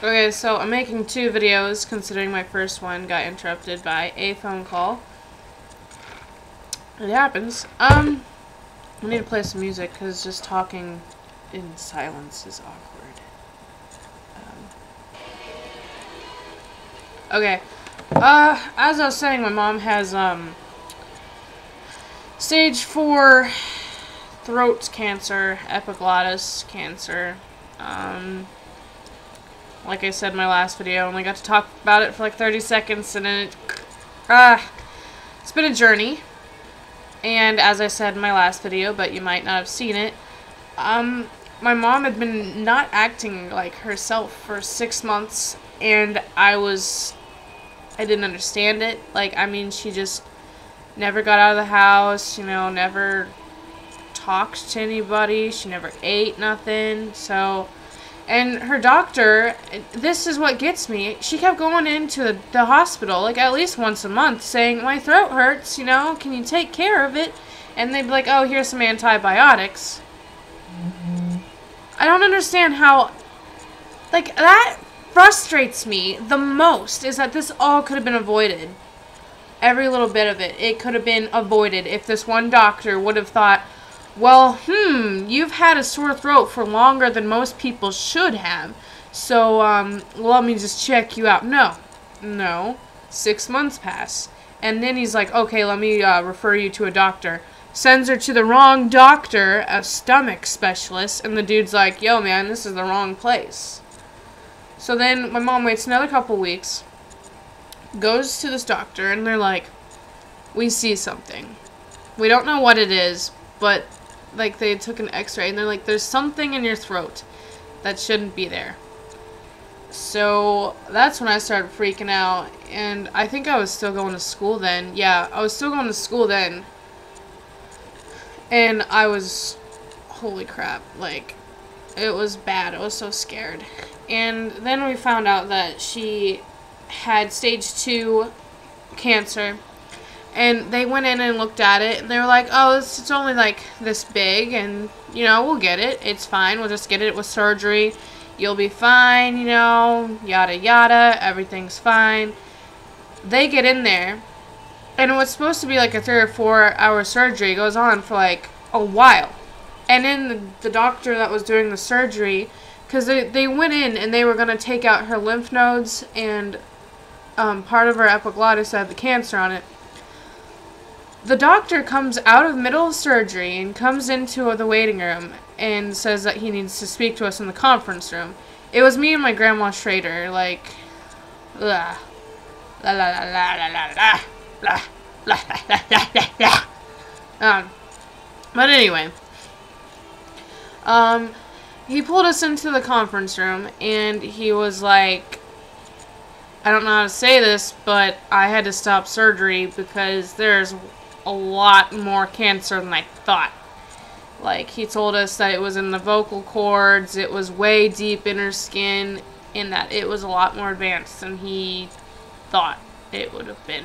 Okay, so I'm making 2 videos considering my first one got interrupted by a phone call. It happens. I need to play some music because just talking in silence is awkward. Okay. As I was saying, my mom has, stage 4 throat cancer, epiglottis cancer. Like I said in my last video, I only got to talk about it for like 30 seconds, and then it's been a journey. And as I said in my last video, but you might not have seen it, my mom had been not acting like herself for 6 months, and I didn't understand it. Like, I mean, she just never got out of the house, you know, never talked to anybody, she never ate nothing, so... And her doctor, this is what gets me, she kept going into the hospital, like, at least once a month, saying, my throat hurts, you know, can you take care of it? And they'd be like, oh, here's some antibiotics. I don't understand how, like, that frustrates me the most, is that this all could have been avoided. Every little bit of it. It could have been avoided if this one doctor would have thought, well, you've had a sore throat for longer than most people should have, so, let me just check you out. No. 6 months pass. And then he's like, okay, let me, refer you to a doctor. Sends her to the wrong doctor, a stomach specialist, and the dude's like, yo, man, this is the wrong place. So then my mom waits another couple weeks, goes to this doctor, and they're like, we see something. We don't know what it is, but... like, they took an x-ray, and they're like, there's something in your throat that shouldn't be there. So, that's when I started freaking out, and I think I was still going to school then. Yeah, I was still going to school then. And I was, holy crap, like, it was bad. I was so scared. And then we found out that she had stage 2 cancer. And they went in and looked at it, and they were like, oh, it's only like this big, and, you know, we'll get it. It's fine. We'll just get it with surgery. You'll be fine, you know, yada yada. Everything's fine. They get in there, and what's supposed to be like a 3 or 4 hour surgery goes on for like a while. And then the doctor that was doing the surgery, because they went in and they were going to take out her lymph nodes and part of her epiglottis that had the cancer on it. The doctor comes out of the middle of surgery and comes into the waiting room and says that he needs to speak to us in the conference room. It was me and my grandma Schrader, like, blah, la la la la la la la, blah, blah, blah, blah, blah, blah. But anyway, he pulled us into the conference room, and he was like, I don't know how to say this, but I had to stop surgery because there's a lot more cancer than I thought. Like, he told us that it was in the vocal cords, it was way deep in her skin, and that it was a lot more advanced than he thought it would have been.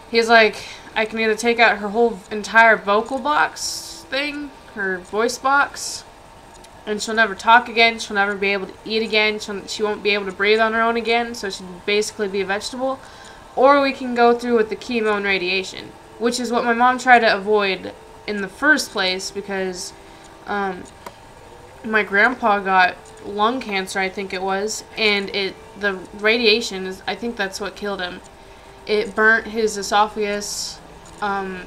He's like, I can either take out her whole entire vocal box thing, her voice box, and she'll never talk again, she'll never be able to eat again, she won't be able to breathe on her own again, so she'll basically be a vegetable, or we can go through with the chemo and radiation, which is what my mom tried to avoid in the first place, because my grandpa got lung cancer, I think it was, and the radiation is, I think that's what killed him. It burnt his esophagus, and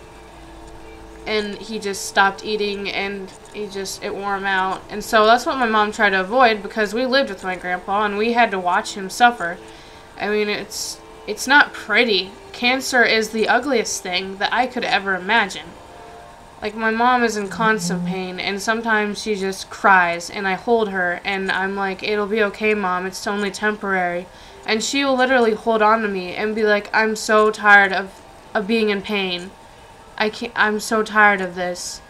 he just stopped eating, and it wore him out. And so that's what my mom tried to avoid, because we lived with my grandpa, and we had to watch him suffer. I mean, it's not pretty. Cancer is the ugliest thing that I could ever imagine. Like, my mom is in constant pain, and sometimes she just cries, and I hold her, and I'm like, it'll be okay, Mom, it's only temporary. And she will literally hold on to me and be like, I'm so tired of being in pain. I'm so tired of this.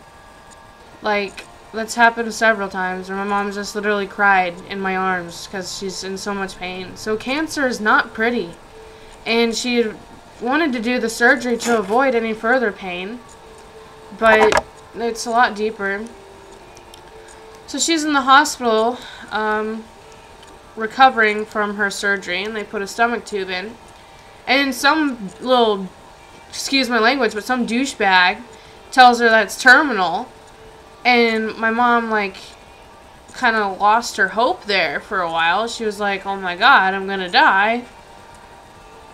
Like, that's happened several times where my mom just literally cried in my arms because she's in so much pain. So cancer is not pretty. And she wanted to do the surgery to avoid any further pain, but it's a lot deeper. So she's in the hospital, recovering from her surgery, and they put a stomach tube in. And some little, excuse my language, but some douchebag tells her that's terminal. And my mom, like, kind of lost her hope there for a while. She was like, oh my God, I'm gonna die.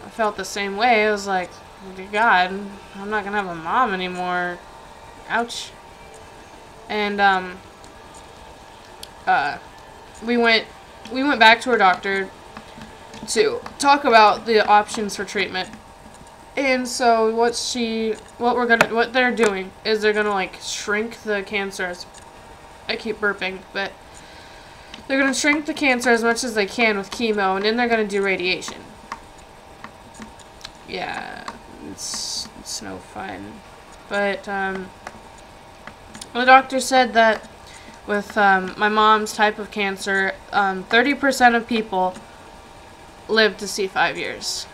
I felt the same way. I was like, oh God, I'm not gonna have a mom anymore. Ouch. And, we went back to her doctor to talk about the options for treatment. And so what they're doing is they're gonna, like, shrink the cancers. I keep burping, but they're gonna shrink the cancer as much as they can with chemo, and then they're gonna do radiation. Yeah, it's no fun. But the doctor said that with my mom's type of cancer, 30% of people live to see 5 years,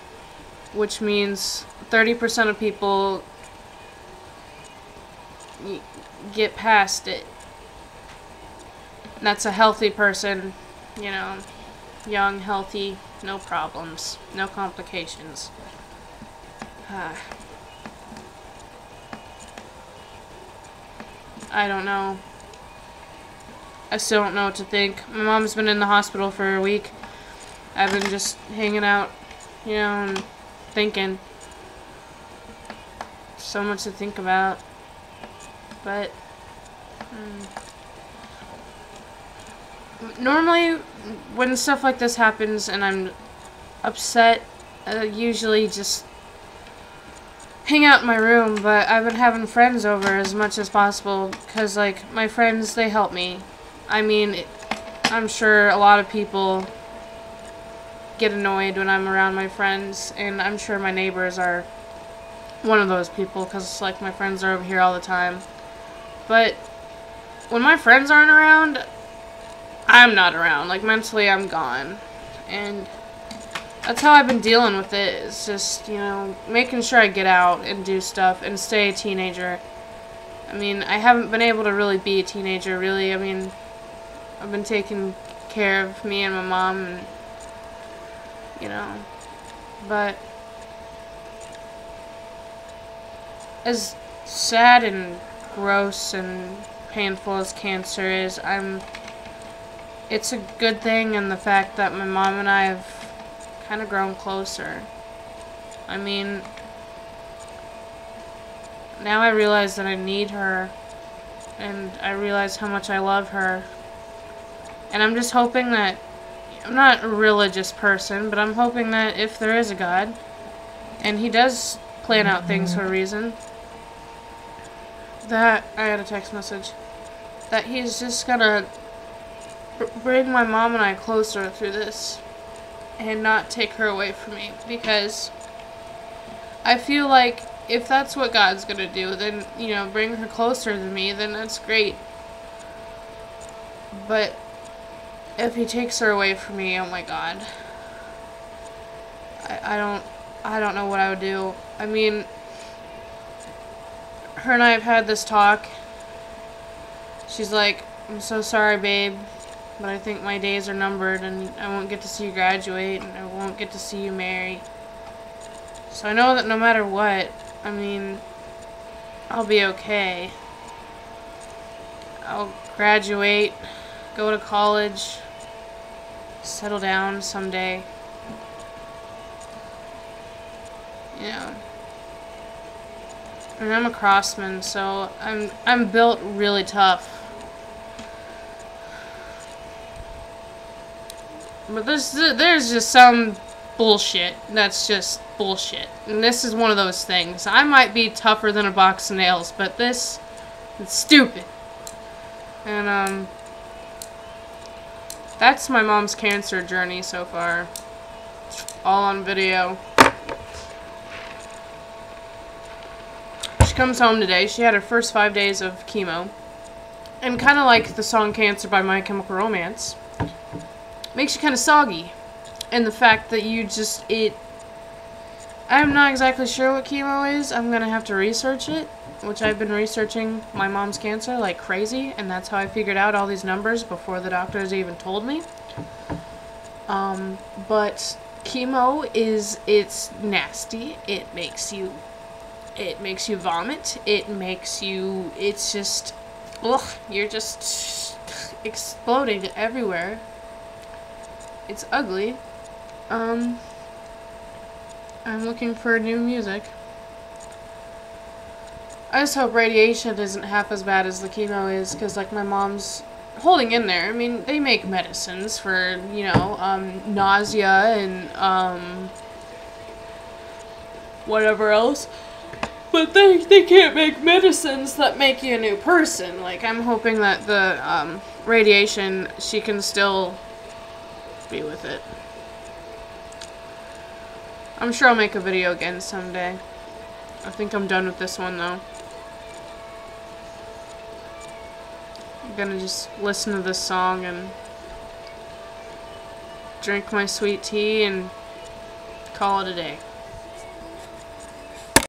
which means 30% of people get past it. And that's a healthy person, you know, young, healthy, no problems, no complications. I don't know. I still don't know what to think. My mom's been in the hospital for a week. I've been just hanging out, you know, and thinking. So much to think about. But normally when stuff like this happens and I'm upset, I usually just hang out in my room, but I've been having friends over as much as possible because, like, my friends, they help me. I mean, I'm sure a lot of people get annoyed when I'm around my friends, and I'm sure my neighbors are one of those people because, like, my friends are over here all the time. But when my friends aren't around, I'm not around. Like, mentally, I'm gone. And that's how I've been dealing with it. It's just, you know, making sure I get out and do stuff and stay a teenager. I mean, I haven't been able to really be a teenager, really. I mean, I've been taking care of me and my mom, and, you know, but as sad and gross and painful as cancer is, it's a good thing in the fact that my mom and I have kind of grown closer. I mean, now I realize that I need her, and I realize how much I love her. And I'm just hoping that, I'm not a religious person, but I'm hoping that if there is a God, and He does plan out things for a reason, that, I got a text message, that He's just gonna bring my mom and I closer through this, and not take her away from me, because I feel like if that's what God's gonna do, then, you know, bring her closer to me, then that's great. But if He takes her away from me, oh my God, I don't know what I would do. I mean, her and I have had this talk. She's like, I'm so sorry, babe, but I think my days are numbered, and I won't get to see you graduate, and I won't get to see you marry. So I know that no matter what, I mean, I'll be okay. I'll graduate, go to college, settle down someday. You know. And I'm a craftsman, so I'm built really tough. But there's just some bullshit that's just bullshit. And this is one of those things. I might be tougher than a box of nails, but this is stupid. And, that's my mom's cancer journey so far. All on video. She comes home today. She had her first 5 days of chemo. And kind of like the song Cancer by My Chemical Romance, makes you kind of soggy. And the fact that you just, I'm not exactly sure what chemo is. I'm going to have to research it, which I've been researching my mom's cancer like crazy, and that's how I figured out all these numbers before the doctors even told me. But chemo it's nasty. It makes you vomit. It's just, ugh, you're just exploding everywhere. It's ugly. I'm looking for new music. I just hope radiation isn't half as bad as the chemo is, because, like, my mom's holding in there. I mean, they make medicines for, you know, nausea and, whatever else. But they can't make medicines that make you a new person. Like, I'm hoping that the, radiation, she can still be with it. I'm sure I'll make a video again someday. I think I'm done with this one, though. I'm gonna just listen to this song and drink my sweet tea and call it a day.